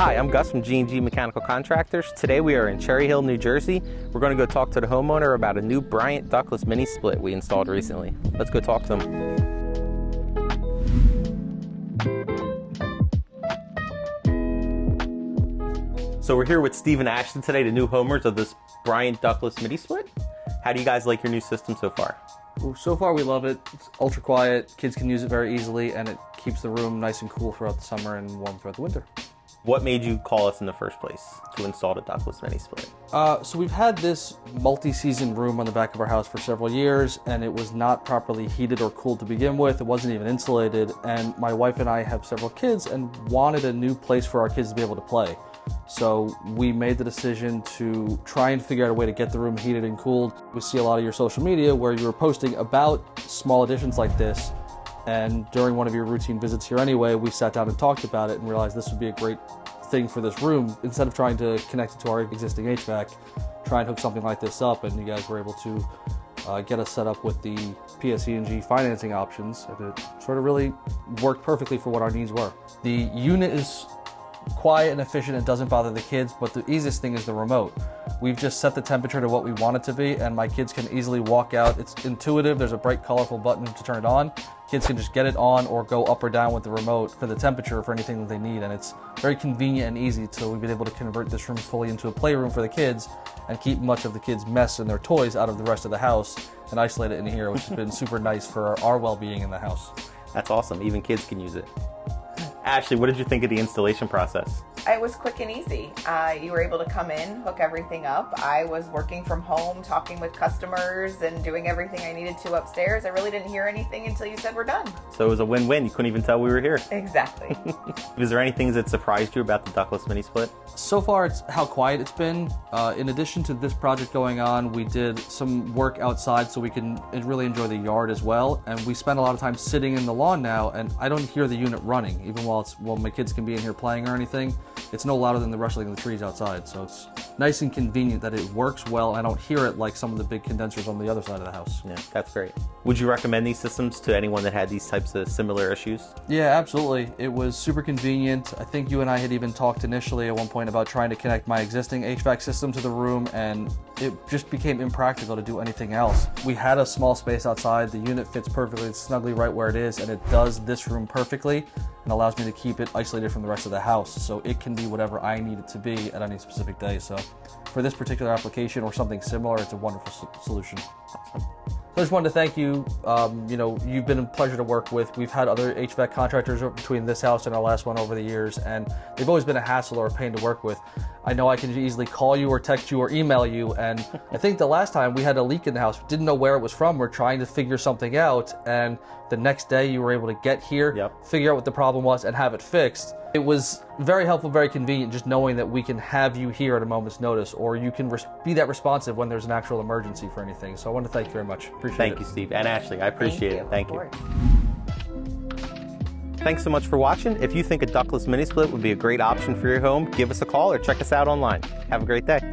Hi, I'm Gus from G&G Mechanical Contractors. Today we are in Cherry Hill, New Jersey. We're going to go talk to the homeowner about a new Bryant ductless mini split we installed recently. Let's go talk to him. So we're here with Steve and Ashton today, the new homeowners of this Bryant ductless mini split. How do you guys like your new system so far? Well, so far we love it. It's ultra quiet, kids can use it very easily, and it keeps the room nice and cool throughout the summer and warm throughout the winter. What made you call us in the first place to install the ductless mini split? So we've had this multi-season room on the back of our house for several years, and it was not properly heated or cooled to begin with. It wasn't even insulated, and my wife and I have several kids and wanted a new place for our kids to be able to play. So we made the decision to try and figure out a way to get the room heated and cooled. We see a lot of your social media where you were posting about small additions like this, and during one of your routine visits here anyway, we sat down and talked about it and realized this would be a great thing for this room. Instead of trying to connect it to our existing HVAC, try and hook something like this up, and you guys were able to get us set up with the PSE&G financing options, and it sort of really worked perfectly for what our needs were. The unit is quiet and efficient and doesn't bother the kids, but the easiest thing is the remote. We've just set the temperature to what we want it to be, and my kids can easily walk out. It's intuitive. There's a bright, colorful button to turn it on. Kids can just get it on or go up or down with the remote for the temperature for anything that they need, and it's very convenient and easy. So we've been able to convert this room fully into a playroom for the kids and keep much of the kids' mess and their toys out of the rest of the house and isolate it in here, which has been super nice for our well-being in the house. That's awesome. Even kids can use it. Ashley, what did you think of the installation process? It was quick and easy. You were able to come in, hook everything up. I was working from home, talking with customers and doing everything I needed to upstairs. I really didn't hear anything until you said we're done. So it was a win-win. You couldn't even tell we were here. Exactly. Was there any things that surprised you about the ductless mini split? So far, it's how quiet it's been. In addition to this project going on, we did some work outside so we can really enjoy the yard as well. And we spend a lot of time sitting in the lawn now, and I don't hear the unit running, even while my kids can be in here playing or anything. It's no louder than the rustling of the trees outside, so it's nice and convenient that it works well. I don't hear it like some of the big condensers on the other side of the house. Yeah, that's great. Would you recommend these systems to anyone that had these types of similar issues? Yeah, absolutely. It was super convenient. I think you and I had even talked initially at one point about trying to connect my existing HVAC system to the room, and it just became impractical to do anything else. We had a small space outside. The unit fits perfectly, snugly right where it is, and it does this room perfectly and allows me to keep it isolated from the rest of the house, so it can be whatever I need it to be at any specific day. So for this particular application or something similar, it's a wonderful solution. Awesome. So I just wanted to thank you. You've been a pleasure to work with. We've had other HVAC contractors between this house and our last one over the years, and they've always been a hassle or a pain to work with. I know I can easily call you or text you or email you, and I think the last time we had a leak in the house, we didn't know where it was from. We're trying to figure something out, and the next day you were able to get here, figure out what the problem was, and have it fixed. It was very helpful, very convenient, just knowing that we can have you here at a moment's notice, or you can be that responsive when there's an actual emergency for anything. So I want to thank you very much. Appreciate it. Thank you, Steve. And Ashley, I appreciate it. Thank you. Thanks so much for watching. If you think a ductless mini split would be a great option for your home, give us a call or check us out online. Have a great day.